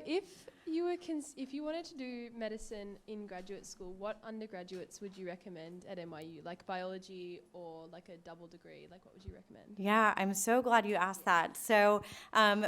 if you wanted to do medicine in graduate school, what undergraduates would you recommend at NYU? Like biology or like a double degree? Like what would you recommend? Yeah, I'm so glad you asked that. So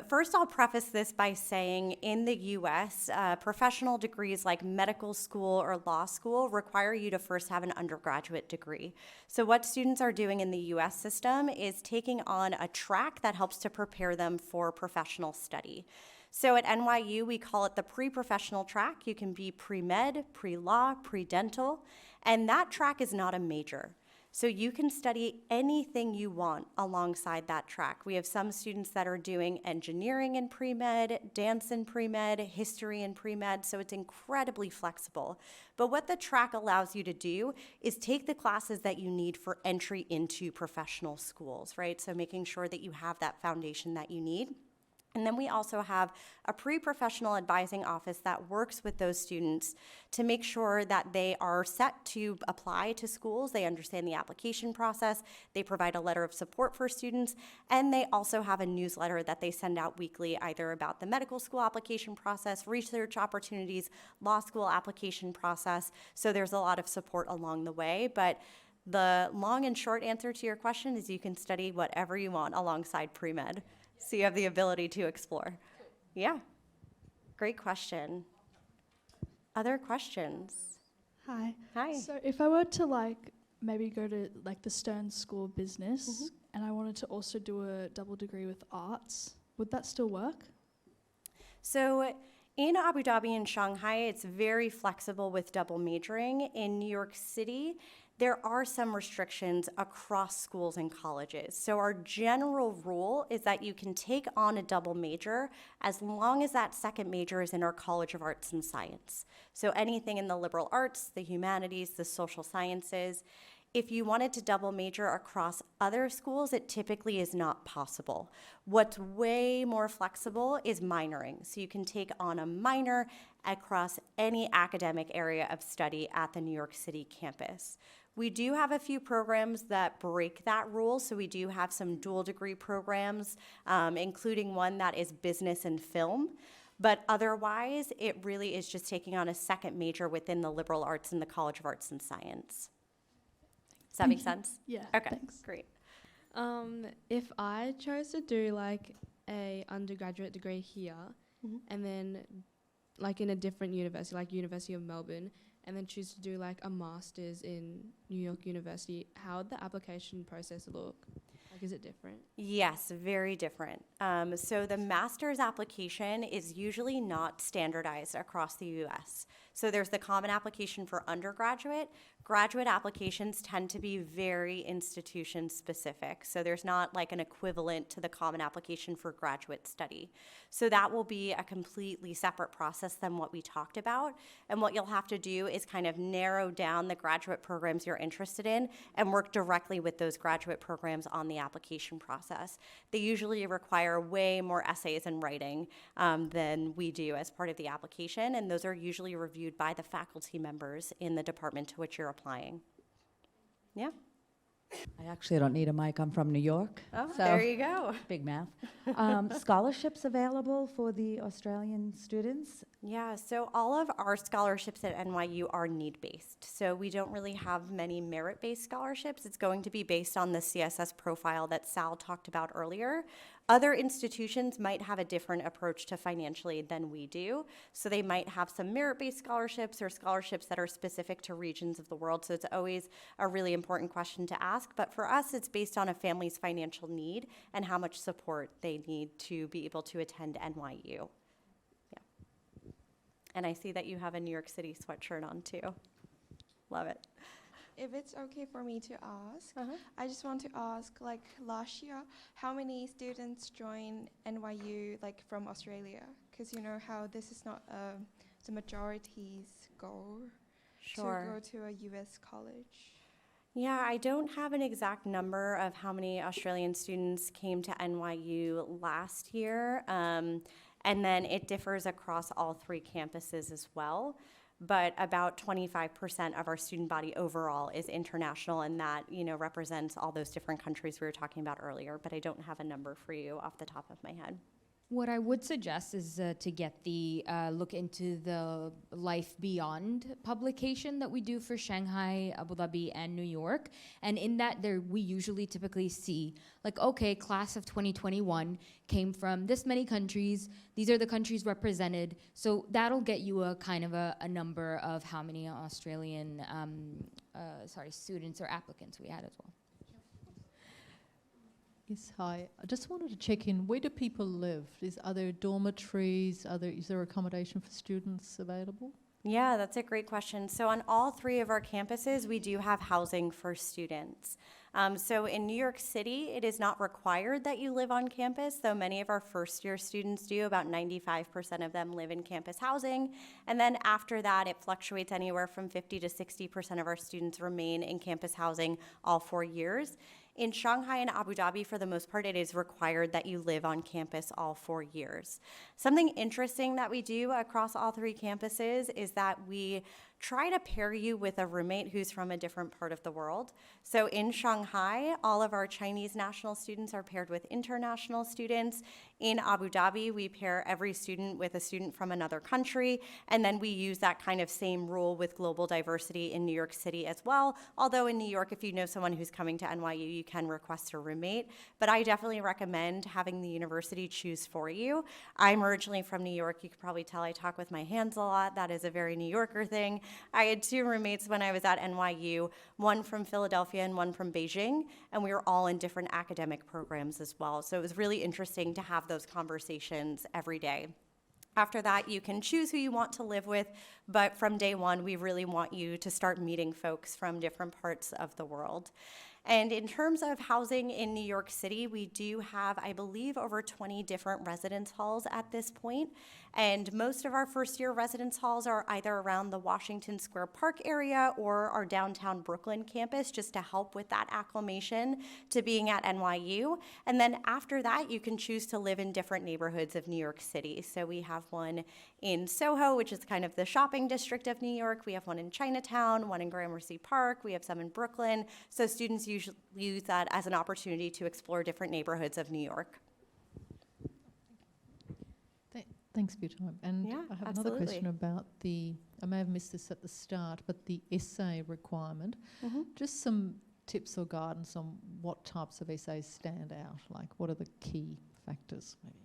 first I'll preface this by saying in the US, professional degrees like medical school or law school require you to first have an undergraduate degree. So what students are doing in the US system is taking on a track that helps to prepare them for professional study. So at NYU, we call it the pre-professional track. You can be pre-med, pre-law, pre-dental, and that track is not a major. So you can study anything you want alongside that track. We have some students that are doing engineering in pre-med, dance in pre-med, history in pre-med, so it's incredibly flexible. But what the track allows you to do is take the classes that you need for entry into professional schools, right? So making sure that you have that foundation that you need. And then we also have a pre-professional advising office that works with those students to make sure that they are set to apply to schools, they understand the application process, they provide a letter of support for students, and they also have a newsletter that they send out weekly either about the medical school application process, research opportunities, law school application process. So there's a lot of support along the way. But the long and short answer to your question is you can study whatever you want alongside pre-med. So you have the ability to explore. Yeah, great question. Other questions? Hi. Hi. So if I were to maybe go to the Stern School of Business and I wanted to also do a double degree with arts, would that still work? So in Abu Dhabi and Shanghai, it's very flexible with double majoring. In New York City, there are some restrictions across schools and colleges. So our general rule is that you can take on a double major as long as that second major is in our College of Arts and Science. So anything in the liberal arts, the humanities, the social sciences. If you wanted to double major across other schools, it typically is not possible. What's way more flexible is minoring. So you can take on a minor across any academic area of study at the New York City campus. We do have a few programs that break that rule. So we do have some dual degree programs, including one that is business and film. But otherwise, it really is just taking on a second major within the liberal arts and the College of Arts and Science. Does that make sense? Yeah, okay, thanks. Great. If I chose to do a undergraduate degree here and then in a different university, like University of Melbourne, and then choose to do a master's in New York University, how would the application process look? Is it different? Yes, very different. So the master's application is usually not standardized across the U.S. So there's the common application for undergraduate. Graduate applications tend to be very institution specific. So there's not an equivalent to the common application for graduate study. So that will be a completely separate process than what we talked about. And what you'll have to do is kind of narrow down the graduate programs you're interested in and work directly with those graduate programs on the application process. They usually require way more essays and writing than we do as part of the application, and those are usually reviewed by the faculty members in the department to which you're applying. Yeah. I actually don't need a mic. I'm from New York. Oh, so there you go. Big math. Scholarships available for the Australian students? Yeah, so all of our scholarships at NYU are need-based. So we don't really have many merit-based scholarships. It's going to be based on the CSS profile that Sal talked about earlier. Other institutions might have a different approach to financial aid than we do. So they might have some merit-based scholarships or scholarships that are specific to regions of the world. So it's always a really important question to ask. But for us, it's based on a family's financial need and how much support they need to be able to attend NYU. Yeah. And I see that you have a New York City sweatshirt on too. Love it. If it's okay for me to ask, I just want to ask, last year, how many students joined NYU, from Australia? Because you know how this is not the majority's goal to go to a US college. Yeah, I don't have an exact number of how many Australian students came to NYU last year, and then it differs across all three campuses as well. But about 25% of our student body overall is international, and that represents all those different countries we were talking about earlier. But I don't have a number for you off the top of my head. What I would suggest is to get the look into the Life Beyond publication that we do for Shanghai, Abu Dhabi, and New York. And in that, we usually typically see, like, okay, class of 2021 came from this many countries. These are the countries represented. So that'll get you a kind of a number of how many Australian, students or applicants we had as well. Yes, hi. I just wanted to check in. Where do people live? Are there dormitories? Is there accommodation for students available? Yeah, that's a great question. So on all 3 of our campuses, we do have housing for students. So in New York City, it is not required that you live on campus, though many of our first-year students do. About 95% of them live in campus housing. And then after that, it fluctuates anywhere from 50 to 60% of our students remain in campus housing all 4 years. In Shanghai and Abu Dhabi, for the most part, it is required that you live on campus all 4 years. Something interesting that we do across all 3 campuses is that we try to pair you with a roommate who's from a different part of the world. So in Shanghai, all of our Chinese national students are paired with international students. In Abu Dhabi, we pair every student with a student from another country, and then we use that kind of same rule with global diversity in New York City as well. Although in New York, if you know someone who's coming to NYU, you can request a roommate. But I definitely recommend having the university choose for you. I'm originally from New York. You could probably tell I talk with my hands a lot. That is a very New Yorker thing. I had 2 roommates when I was at NYU, one from Philadelphia and one from Beijing, and we were all in different academic programs as well. So it was really interesting to have those conversations every day. After that, you can choose who you want to live with, but from day one, we really want you to start meeting folks from different parts of the world. And in terms of housing in New York City, we do have, I believe, over 20 different residence halls at this point. And most of our first-year residence halls are either around the Washington Square Park area or our downtown Brooklyn campus, just to help with that acclimation to being at NYU. And then after that, you can choose to live in different neighborhoods of New York City. So we have one in Soho, which is kind of the shopping district of New York. We have one in Chinatown, one in Gramercy Park. We have some in Brooklyn. So students usually use that as an opportunity to explore different neighborhoods of New York. Thanks for your time. And Yeah, I have absolutely. another question about I may have missed this at the start, but the essay requirement. Just some tips or guidance on what types of essays stand out? Like, what are the key factors, maybe?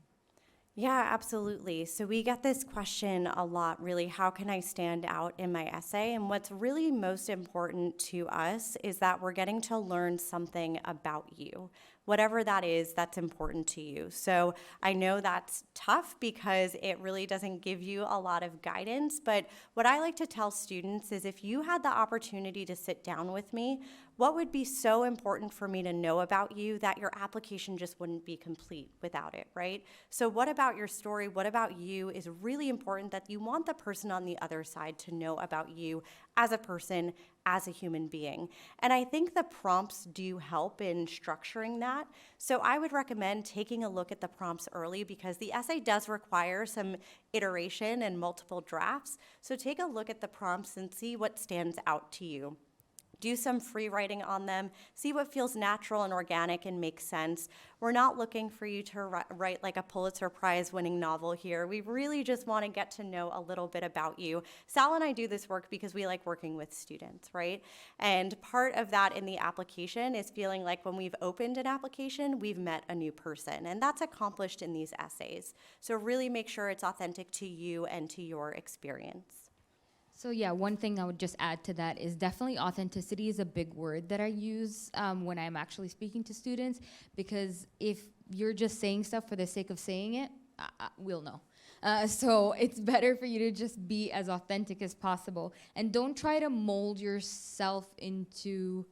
Yeah, absolutely. So we get this question a lot, really, how can I stand out in my essay? And what's really most important to us is that we're getting to learn something about you, whatever that is that's important to you. So I know that's tough because it really doesn't give you a lot of guidance, but what I like to tell students is if you had the opportunity to sit down with me, what would be so important for me to know about you that your application just wouldn't be complete without it, right? So what about your story, what about you is really important that you want the person on the other side to know about you as a person, as a human being. And I think the prompts do help in structuring that. So I would recommend taking a look at the prompts early because the essay does require some iteration and multiple drafts. So take a look at the prompts and see what stands out to you. Do some free writing on them, see what feels natural and organic and makes sense. We're not looking for you to write like a Pulitzer Prize winning novel here. We really just want to get to know a little bit about you. Sal and I do this work because we like working with students, right? And part of that in the application is feeling like when we've opened an application, we've met a new person. And that's accomplished in these essays. So really make sure it's authentic to you and to your experience. So yeah, one thing I would just add to that is definitely authenticity is a big word that I use when I'm actually speaking to students, because if you're just saying stuff for the sake of saying it, we'll know. So it's better for you to just be as authentic as possible, and don't try to mold yourself into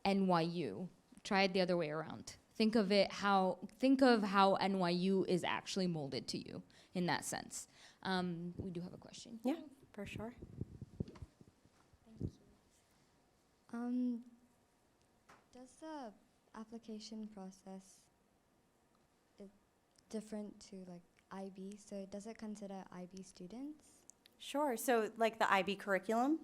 NYU. Try it the other way around. Think of how NYU is actually molded to you in that sense. We do have a question. Yeah. For sure. Thank you. Does the application process is different to like IB? So does it consider IB students? Sure. So like the IB curriculum?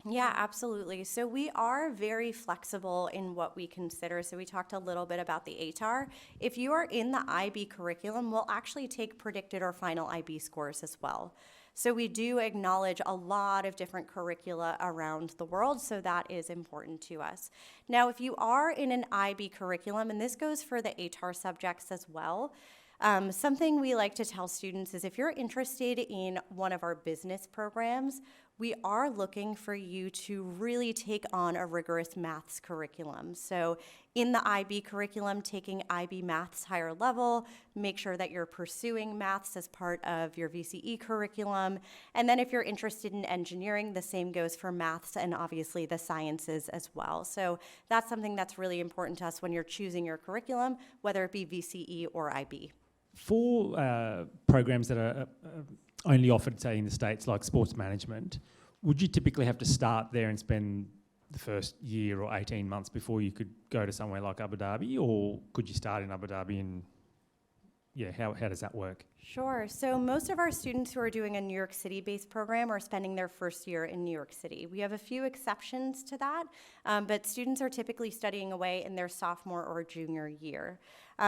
Yeah, absolutely. So we are very flexible in what we consider. So we talked a little bit about the ATAR. If you are in the IB curriculum, we'll actually take predicted or final IB scores as well. So we do acknowledge a lot of different curricula around the world, so that is important to us. Now, if you are in an IB curriculum, and this goes for the ATAR subjects as well, something we like to tell students is if you're interested in one of our business programs, we are looking for you to really take on a rigorous maths curriculum. So in the IB curriculum, taking IB maths higher level, make sure that you're pursuing maths as part of your VCE curriculum. And then if you're interested in engineering, the same goes for maths and obviously the sciences as well. So that's something that's really important to us when you're choosing your curriculum, whether it be VCE or IB. For programs that are only offered, say, in the States, like sports management, would you typically have to start there and spend the first year or 18 months before you could go to somewhere like Abu Dhabi, or could you start in Abu Dhabi and, yeah, how does that work? Sure. So most of our students who are doing a New York City-based program are spending their first year in New York City. We have a few exceptions to that, but students are typically studying away in their sophomore or junior year.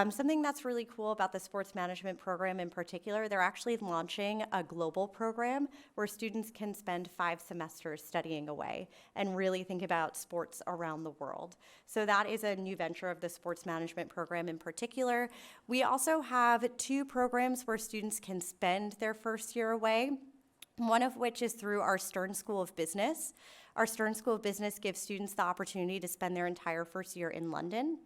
Something that's really cool about the sports management program in particular, they're actually launching a global program where students can spend 5 semesters studying away and really think about sports around the world. So that is a new venture of the sports management program in particular. We also have 2 programs where students can spend their first year away, one of which is through our Stern School of Business. Our Stern School of Business gives students the opportunity to spend their entire first year in London.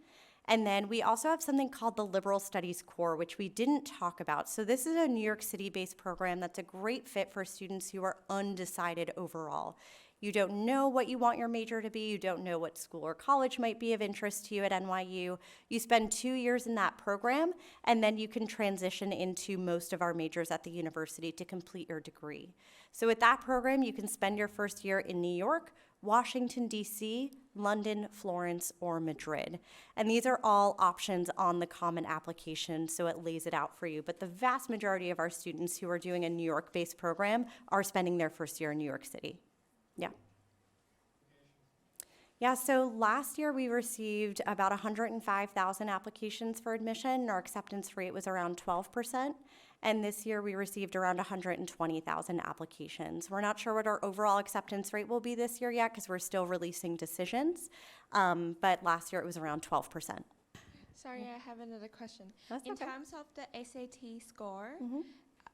And then we also have something called the Liberal Studies Core, which we didn't talk about. So this is a New York City-based program that's a great fit for students who are undecided overall. You don't know what you want your major to be. You don't know what school or college might be of interest to you at NYU. You spend 2 years in that program, and then you can transition into most of our majors at the university to complete your degree. So with that program, you can spend your first year in New York, Washington, D.C., London, Florence, or Madrid. And these are all options on the common application, so it lays it out for you. But the vast majority of our students who are doing a New York-based program are spending their first year in New York City. Yeah. Yeah, so last year we received about 105,000 applications for admission, and our acceptance rate was around 12%. And this year we received around 120,000 applications. We're not sure what our overall acceptance rate will be this year yet because we're still releasing decisions, but last year it was around 12%. Sorry, I have another question. That's in okay. terms of the SAT score,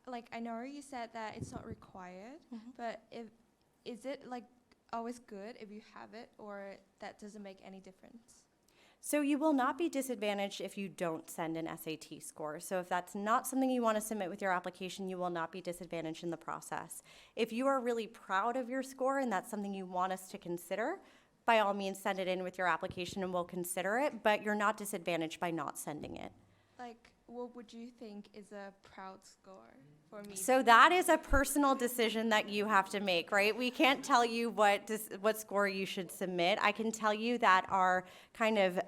like I know you said that it's not required, but is it like always good if you have it, or that doesn't make any difference? So you will not be disadvantaged if you don't send an SAT score. So if that's not something you want to submit with your application, you will not be disadvantaged in the process. If you are really proud of your score and that's something you want us to consider, by all means send it in with your application and we'll consider it, but you're not disadvantaged by not sending it. Like, what would you think is a proud score for me? So that is a personal decision that you have to make, right? We can't tell you what score you should submit. I can tell you that our kind of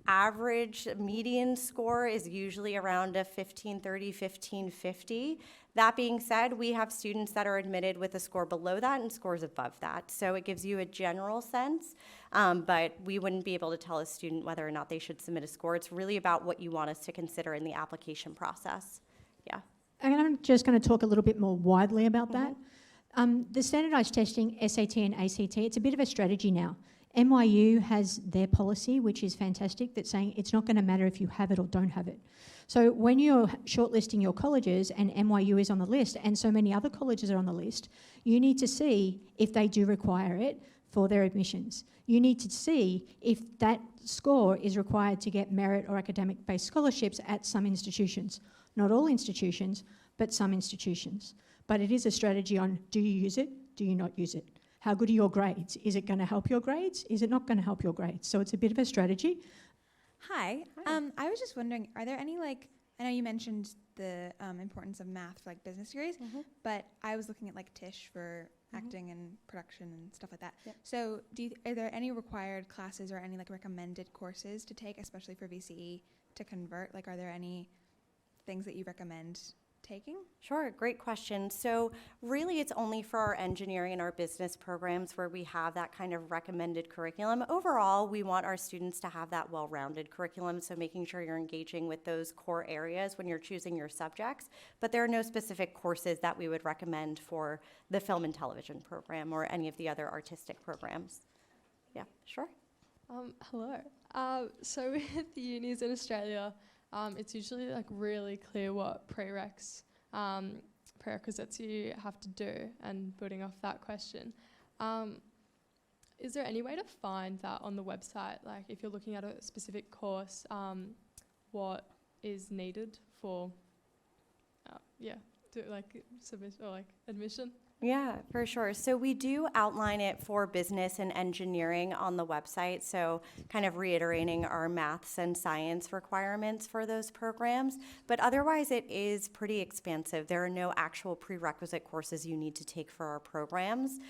average median score is usually around a 1530, 1550. That being said, we have students that are admitted with a score below that and scores above that. So it gives you a general sense, but we wouldn't be able to tell a student whether or not they should submit a score. It's really about what you want us to consider in the application process. Yeah. And I'm just going to talk a little bit more widely about that. The standardised testing, SAT and ACT, it's a bit of a strategy now. NYU has their policy, which is fantastic, that's saying it's not going to matter if you have it or don't have it. So when you're shortlisting your colleges and NYU is on the list and so many other colleges are on the list, you need to see if they do require it for their admissions. You need to see if that score is required to get merit or academic-based scholarships at some institutions. Not all institutions, but some institutions. But it is a strategy on, do you use it? Do you not use it? How good are your grades? Is it going to help your grades? Is it not going to help your grades? So it's a bit of a strategy. Hi. I was just wondering, are there any, like, I know you mentioned the importance of math for like business degrees, but I was looking at like Tisch for acting and production and stuff like that. Yep. So are there any required classes or any like recommended courses to take, especially for VCE, to convert? Like, are there any things that you recommend taking? Sure, great question. So really it's only for our engineering and our business programs where we have that kind of recommended curriculum. Overall, we want our students to have that well-rounded curriculum, so making sure you're engaging with those core areas when you're choosing your subjects. But there are no specific courses that we would recommend for the film and television program or any of the other artistic programs. Yeah, sure. Hello. So with the unis in Australia, it's usually like really clear what prerequisites you have to do, and building off that question, is there any way to find that on the website? Like if you're looking at a specific course, what is needed for, submission or like admission? Yeah, for sure. So we do outline it for business and engineering on the website, so kind of reiterating our maths and science requirements for those programs. But otherwise, it is pretty expansive. There are no actual prerequisite courses you need to take for our programs.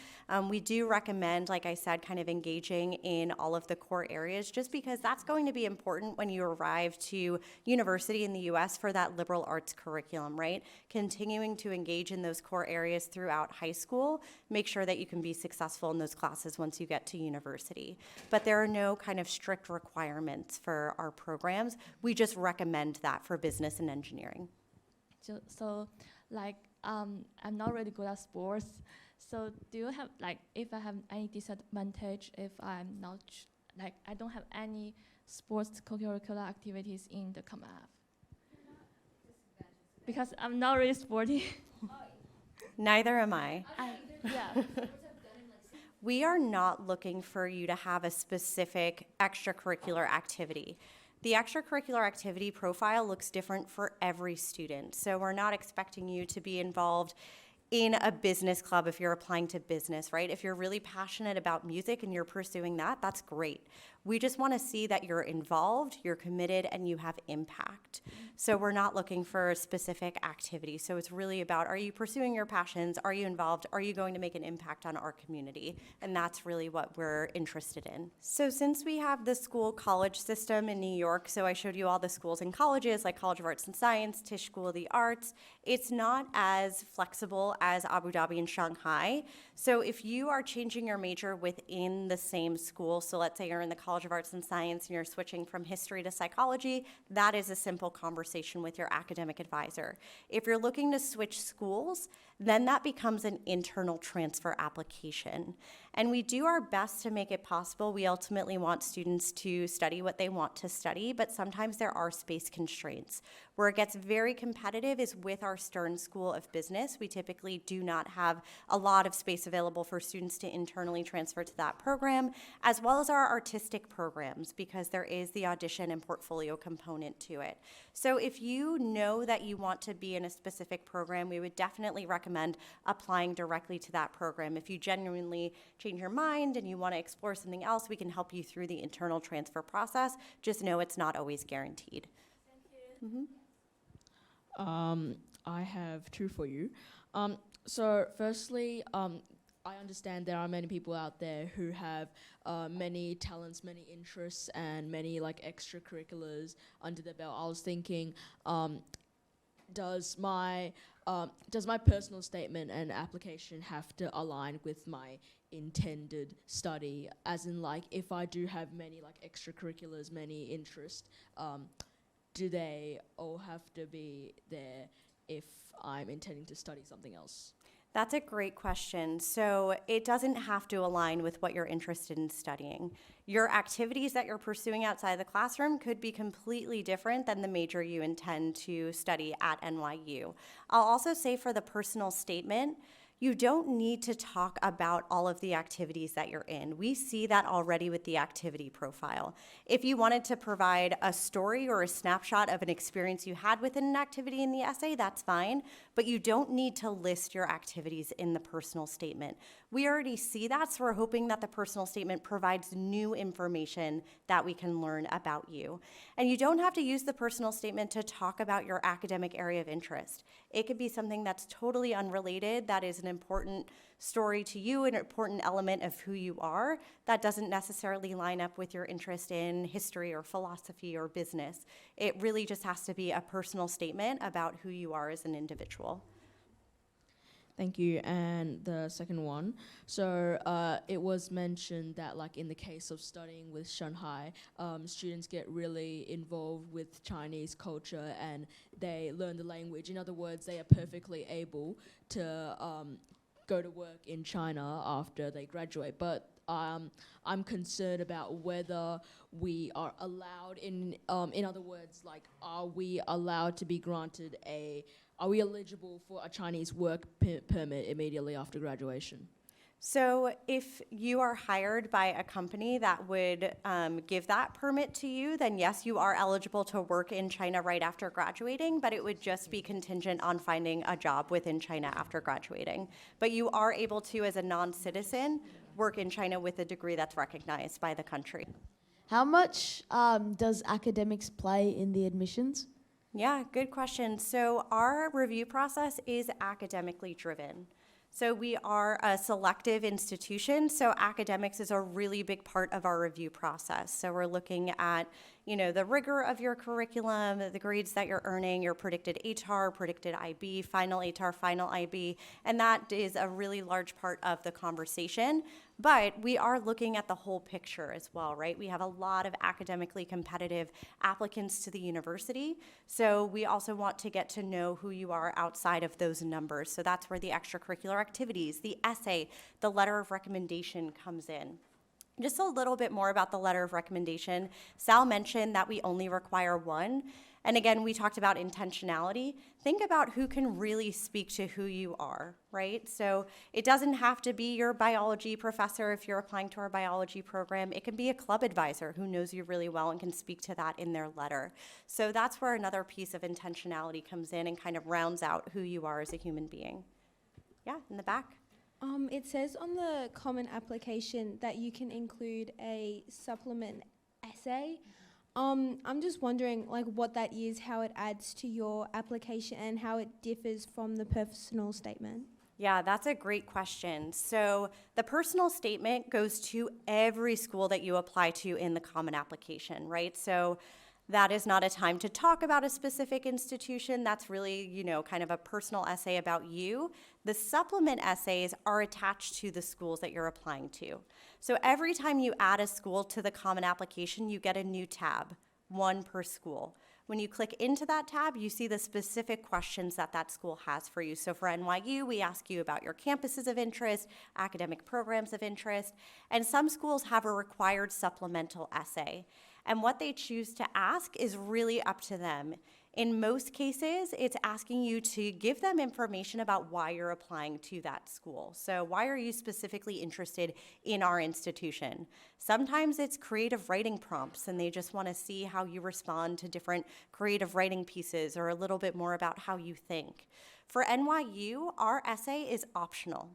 We do recommend, like I said, kind of engaging in all of the core areas, just because that's going to be important when you arrive to university in the US for that liberal arts curriculum, right? Continuing to engage in those core areas throughout high school, make sure that you can be successful in those classes once you get to university. But there are no kind of strict requirements for our programs. We just recommend that for business and engineering. I'm not really good at sports. So do you have, if I have any disadvantage if I'm not, I don't have any sports co-curricular activities in the ComAv? Because I'm not really sporty. Neither am I. Yeah. We are not looking for you to have a specific extracurricular activity. The extracurricular activity profile looks different for every student. So we're not expecting you to be involved in a business club if you're applying to business, right? If you're really passionate about music and you're pursuing that, that's great. We just want to see that you're involved, you're committed, and you have impact. So we're not looking for a specific activity. So it's really about, are you pursuing your passions? Are you involved? Are you going to make an impact on our community? And that's really what we're interested in. So since we have the school-college system in New York, so I showed you all the schools and colleges, like College of Arts and Science, Tisch School of the Arts, it's not as flexible as Abu Dhabi and Shanghai. So if you are changing your major within the same school, so let's say you're in the College of Arts and Science and you're switching from history to psychology, that is a simple conversation with your academic advisor. If you're looking to switch schools, then that becomes an internal transfer application. And we do our best to make it possible. We ultimately want students to study what they want to study, but sometimes there are space constraints. Where it gets very competitive is with our Stern School of Business. We typically do not have a lot of space available for students to internally transfer to that program, as well as our artistic programs, because there is the audition and portfolio component to it. So if you know that you want to be in a specific program, we would definitely recommend applying directly to that program. If you genuinely change your mind and you want to explore something else, we can help you through the internal transfer process. Just know it's not always guaranteed. Thank you. I have two for you. So firstly, I understand there are many people out there who have many talents, many interests, and many extracurriculars under their belt. I was thinking, does my personal statement and application have to align with my intended study? As in, if I do have many extracurriculars, many interests, do they all have to be there if I'm intending to study something else? That's a great question. So it doesn't have to align with what you're interested in studying. Your activities that you're pursuing outside the classroom could be completely different than the major you intend to study at NYU. I'll also say for the personal statement, you don't need to talk about all of the activities that you're in. We see that already with the activity profile. If you wanted to provide a story or a snapshot of an experience you had within an activity in the essay, that's fine, but you don't need to list your activities in the personal statement. We already see that, so we're hoping that the personal statement provides new information that we can learn about you. And you don't have to use the personal statement to talk about your academic area of interest. It could be something that's totally unrelated, that is an important story to you, an important element of who you are, that doesn't necessarily line up with your interest in history or philosophy or business. It really just has to be a personal statement about who you are as an individual. Thank you. And the second one, so it was mentioned that like in the case of studying with Shanghai, students get really involved with Chinese culture and they learn the language. In other words, they are perfectly able to go to work in China after they graduate. But I'm concerned about whether we are allowed in other words, like, are we allowed to be granted are we eligible for a Chinese work permit immediately after graduation? So if you are hired by a company that would give that permit to you, then yes, you are eligible to work in China right after graduating, but it would just be contingent on finding a job within China after graduating. But you are able to, as a non-citizen, work in China with a degree that's recognized by the country. How much does academics play in the admissions? Yeah, good question. So our review process is academically driven. So we are a selective institution, so academics is a really big part of our review process. So we're looking at, the rigor of your curriculum, the grades that you're earning, your predicted HR, predicted IB, final HR, final IB, and that is a really large part of the conversation. But we are looking at the whole picture as well, right? We have a lot of academically competitive applicants to the university, so we also want to get to know who you are outside of those numbers. So that's where the extracurricular activities, the essay, the letter of recommendation comes in. Just a little bit more about the letter of recommendation. Sal mentioned that we only require one. And again, we talked about intentionality. Think about who can really speak to who you are, right? So it doesn't have to be your biology professor if you're applying to our biology program. It can be a club advisor who knows you really well and can speak to that in their letter. So that's where another piece of intentionality comes in and kind of rounds out who you are as a human being. Yeah, in the back. It says on the common application that you can include a supplement essay. I'm just wondering what that is, how it adds to your application and how it differs from the personal statement. Yeah, that's a great question. So the personal statement goes to every school that you apply to in the common application, right? So that is not a time to talk about a specific institution. That's really, kind of a personal essay about you. The supplement essays are attached to the schools that you're applying to. So every time you add a school to the common application, you get a new tab, one per school. When you click into that tab, you see the specific questions that school has for you. So for NYU, we ask you about your campuses of interest, academic programs of interest, and some schools have a required supplemental essay. And what they choose to ask is really up to them. In most cases, it's asking you to give them information about why you're applying to that school. So why are you specifically interested in our institution? Sometimes it's creative writing prompts, and they just want to see how you respond to different creative writing pieces or a little bit more about how you think. For NYU, our essay is optional.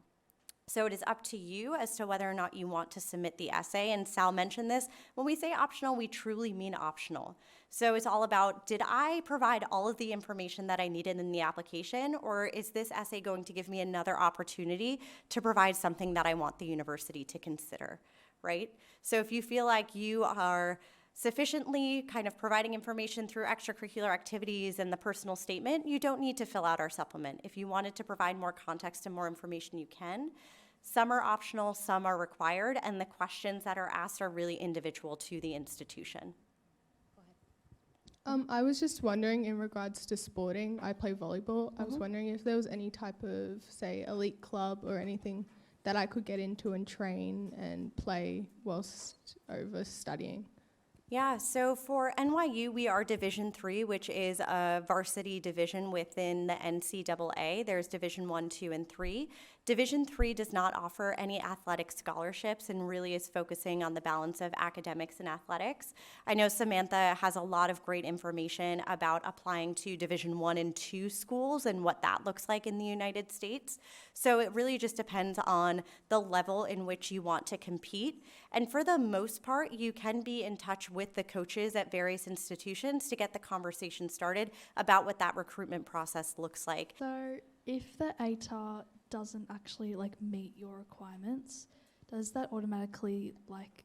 So it is up to you as to whether or not you want to submit the essay. And Sal mentioned this. When we say optional, we truly mean optional. So it's all about, did I provide all of the information that I needed in the application, or is this essay going to give me another opportunity to provide something that I want the university to consider, right? So if you feel like you are sufficiently kind of providing information through extracurricular activities and the personal statement, you don't need to fill out our supplement. If you wanted to provide more context and more information, you can. Some are optional, some are required, and the questions that are asked are really individual to the institution. I was just wondering, in regards to sporting, I play volleyball. I was wondering if there was any type of, say, elite club or anything that I could get into and train and play whilst over studying. Yeah, so for NYU, we are Division III, which is a varsity division within the NCAA. There's Division I, II, and III. Division III does not offer any athletic scholarships and really is focusing on the balance of academics and athletics. I know Samantha has a lot of great information about applying to Division I and II schools and what that looks like in the United States. So it really just depends on the level in which you want to compete. And for the most part, you can be in touch with the coaches at various institutions to get the conversation started about what that recruitment process looks like. So if the ATAR doesn't actually like meet your requirements, does that automatically like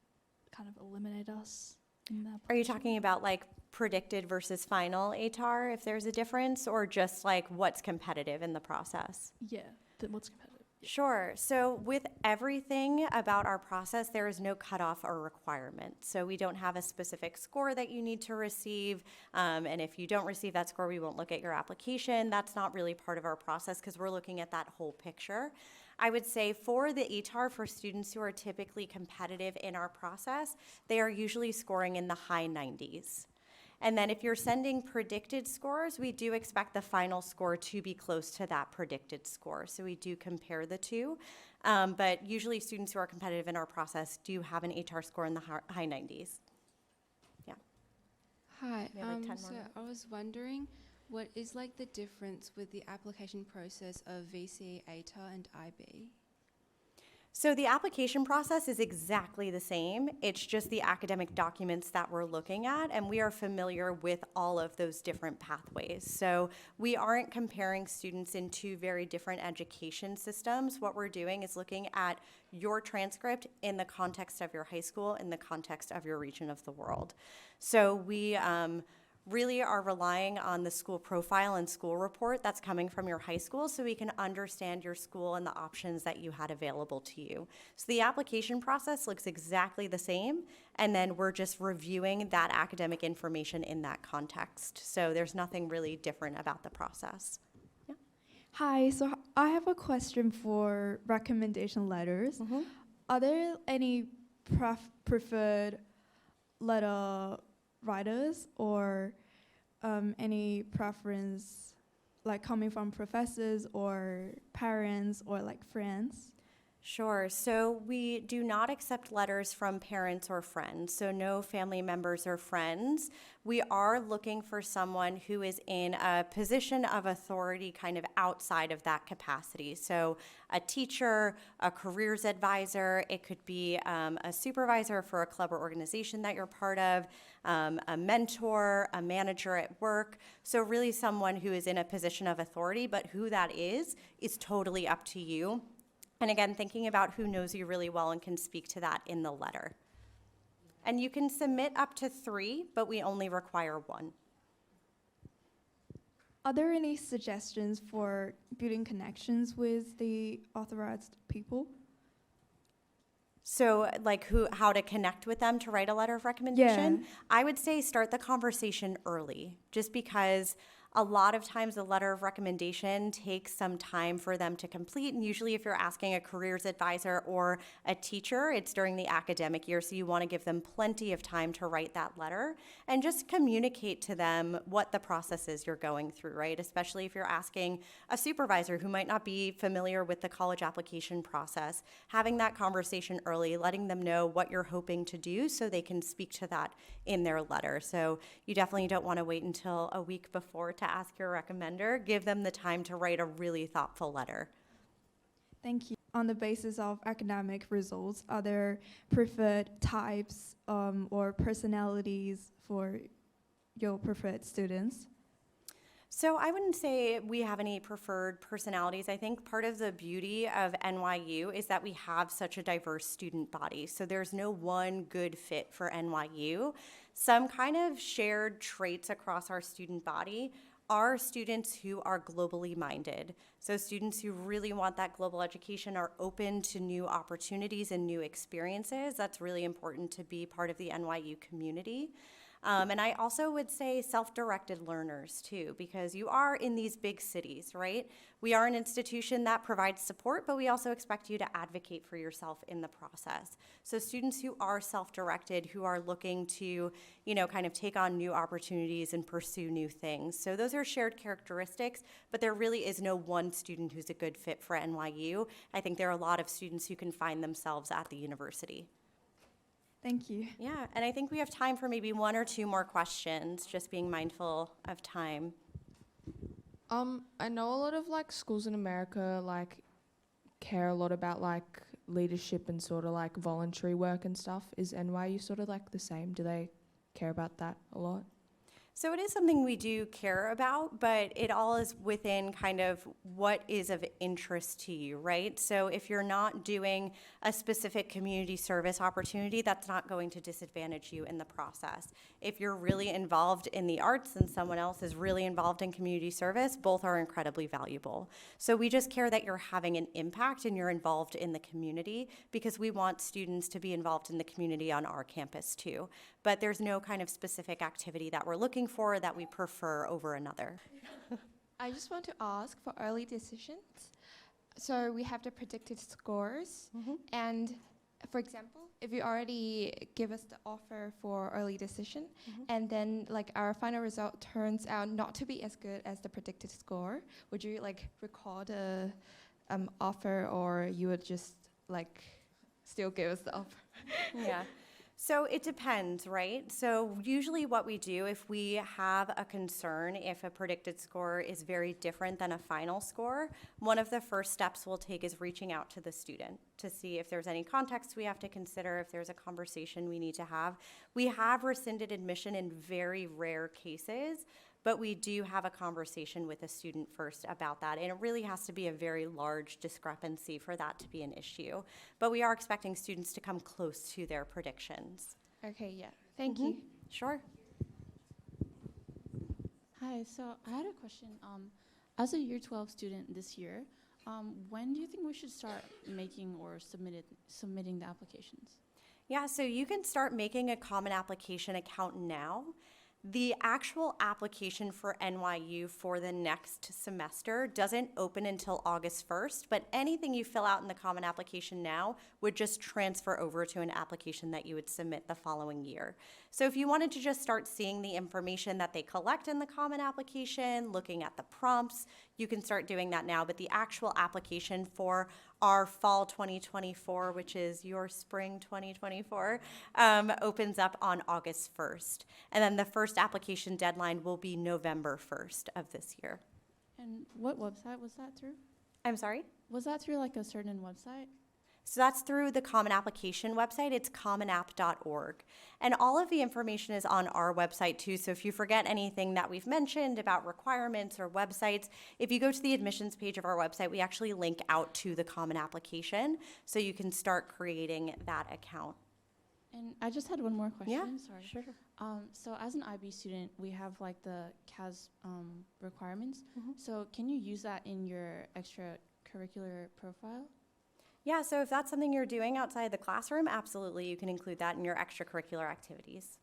kind of eliminate us in that? Are you talking about like predicted versus final ATAR, if there's a difference, or just like what's competitive in the process? Yeah, what's competitive? Sure. So with everything about our process, there is no cutoff or requirement. So we don't have a specific score that you need to receive. And if you don't receive that score, we won't look at your application. That's not really part of our process because we're looking at that whole picture. I would say for the ATAR, for students who are typically competitive in our process, they are usually scoring in the high 90s. And then if you're sending predicted scores, we do expect the final score to be close to that predicted score. So we do compare the two. But usually students who are competitive in our process do have an ATAR score in the high 90s. Yeah. Hi. We have like 10 more So minutes. I was wondering, what is like the difference with the application process of VC, ATAR, and IB? So the application process is exactly the same. It's just the academic documents that we're looking at, and we are familiar with all of those different pathways. So we aren't comparing students in two very different education systems. What we're doing is looking at your transcript in the context of your high school, in the context of your region of the world. So we really are relying on the school profile and school report that's coming from your high school so we can understand your school and the options that you had available to you. So the application process looks exactly the same, and then we're just reviewing that academic information in that context. So there's nothing really different about the process. Yeah. Hi, so I have a question for recommendation letters. Are there any preferred letter writers or any preference like coming from professors or parents or like friends? Sure. So we do not accept letters from parents or friends, so no family members or friends. We are looking for someone who is in a position of authority kind of outside of that capacity. So a teacher, a careers advisor, it could be a supervisor for a club or organization that you're part of, a mentor, a manager at work. So really someone who is in a position of authority, but who that is totally up to you. And again, thinking about who knows you really well and can speak to that in the letter. And you can submit up to 3, but we only require 1. Are there any suggestions for building connections with the authorized people? So like how to connect with them to write a letter of recommendation? Yeah. I would say start the conversation early, just because a lot of times a letter of recommendation takes some time for them to complete, and usually if you're asking a careers advisor or a teacher, it's during the academic year, so you want to give them plenty of time to write that letter and just communicate to them what the process is you're going through, right? Especially if you're asking a supervisor who might not be familiar with the college application process, having that conversation early, letting them know what you're hoping to do so they can speak to that in their letter. So you definitely don't want to wait until a week before to ask your recommender. Give them the time to write a really thoughtful letter. Thank you. On the basis of academic results, are there preferred types or personalities for your preferred students? So I wouldn't say we have any preferred personalities. I think part of the beauty of NYU is that we have such a diverse student body. So there's no one good fit for NYU. Some kind of shared traits across our student body are students who are globally minded. So students who really want that global education, are open to new opportunities and new experiences. That's really important to be part of the NYU community. And I also would say self-directed learners too, because you are in these big cities, right? We are an institution that provides support, but we also expect you to advocate for yourself in the process. So students who are self-directed, who are looking to, kind of take on new opportunities and pursue new things. So those are shared characteristics, but there really is no one student who's a good fit for NYU. I think there are a lot of students who can find themselves at the university. Thank you. Yeah, and I think we have time for maybe one or two more questions, just being mindful of time. I know a lot of schools in America care a lot about leadership and sort of voluntary work and stuff. Is NYU sort of the same? Do they care about that a lot? So it is something we do care about, but it all is within kind of what is of interest to you, right? So if you're not doing a specific community service opportunity, that's not going to disadvantage you in the process. If you're really involved in the arts and someone else is really involved in community service, both are incredibly valuable. So we just care that you're having an impact and you're involved in the community, because we want students to be involved in the community on our campus too. But there's no kind of specific activity that we're looking for that we prefer over another. I just want to ask for early decisions. So we have the predicted scores, and for example, if you already give us the offer for early decision, and then our final result turns out not to be as good as the predicted score, would you recall the offer, or you would just still give us the offer? Yeah. So it depends, right? So usually what we do, if we have a concern, if a predicted score is very different than a final score, one of the first steps we'll take is reaching out to the student to see if there's any context we have to consider, if there's a conversation we need to have. We have rescinded admission in very rare cases, but we do have a conversation with a student first about that, and it really has to be a very large discrepancy for that to be an issue. But we are expecting students to come close to their predictions. Okay, yeah. Thank you. Sure. Hi, so I had a question. As a Year 12 student this year, when do you think we should start making or submitting the applications? Yeah, so you can start making a Common Application account now. The actual application for NYU for the next semester doesn't open until August 1st, but anything you fill out in the Common Application now would just transfer over to an application that you would submit the following year. So if you wanted to just start seeing the information that they collect in the Common Application, looking at the prompts, you can start doing that now, but the actual application for our fall 2024, which is your spring 2024, opens up on August 1st. And then the first application deadline will be November 1st of this year. And what website was that through? I'm sorry? Was that through a certain website? So that's through the Common Application website. It's commonapp.org. And all of the information is on our website too. So if you forget anything that we've mentioned about requirements or websites, if you go to the admissions page of our website, we actually link out to the Common Application so you can start creating that account. And I just had one more question. Yeah, Sorry. sure. So as an IB student, we have the CAS requirements. So can you use that in your extracurricular profile? Yeah, so if that's something you're doing outside the classroom, absolutely, you can include that in your extracurricular activities.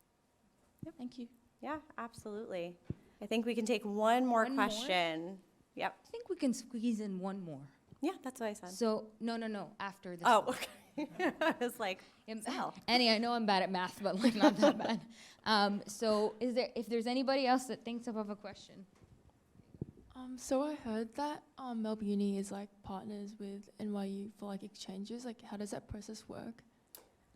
Yep. Thank you. Yeah, absolutely. I think we can take one more question. Yep. I think we can squeeze in one more. Yeah, that's what I said. So, no, after this. Oh, one. okay. I was like, Annie, I know I'm bad at math, but not that bad. So if there's anybody else that thinks of a question? So I heard that Melbourne Uni is partners with NYU for exchanges. How does that process work?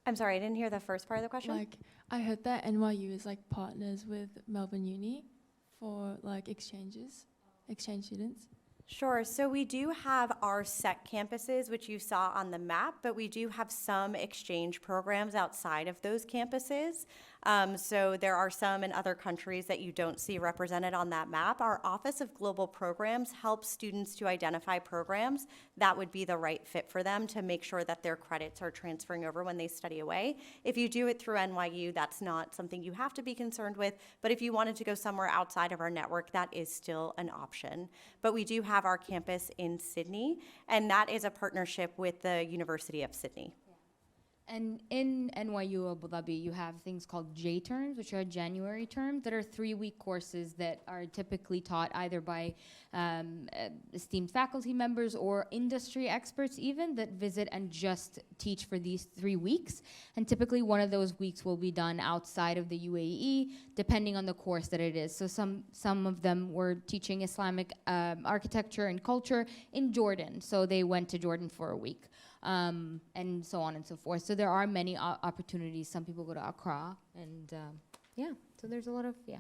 I'm sorry, I didn't hear the first part of the question. I heard that NYU is partners with Melbourne Uni for exchange students. Sure. So we do have our set campuses, which you saw on the map, but we do have some exchange programs outside of those campuses. So there are some in other countries that you don't see represented on that map. Our Office of Global Programs helps students to identify programs that would be the right fit for them to make sure that their credits are transferring over when they study away. If you do it through NYU, that's not something you have to be concerned with, but if you wanted to go somewhere outside of our network, that is still an option. But we do have our campus in Sydney, and that is a partnership with the University of Sydney. And in NYU Abu Dhabi, you have things called J terms, which are January terms, that are 3-week courses that are typically taught either by esteemed faculty members or industry experts even that visit and just teach for these 3 weeks. And typically one of those weeks will be done outside of the UAE, depending on the course that it is. So some of them were teaching Islamic architecture and culture in Jordan. So they went to Jordan for a week. And so on and so forth. So there are many opportunities. Some people go to Accra, and yeah, so there's a lot of, yeah.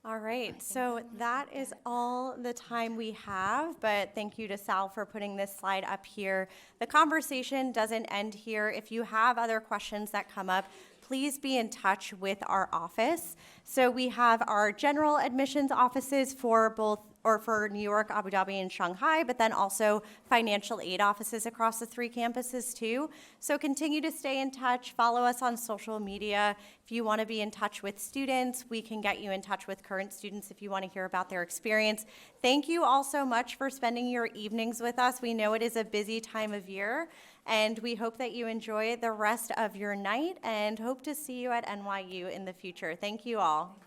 All right, so that is all the time we have, but thank you to Sal for putting this slide up here. The conversation doesn't end here. If you have other questions that come up, please be in touch with our office. So we have our general admissions offices for New York, Abu Dhabi, and Shanghai, but then also financial aid offices across the 3 campuses too. So continue to stay in touch, follow us on social media. If you want to be in touch with students, we can get you in touch with current students if you want to hear about their experience. Thank you all so much for spending your evenings with us. We know it is a busy time of year, and we hope that you enjoy the rest of your night and hope to see you at NYU in the future. Thank you all.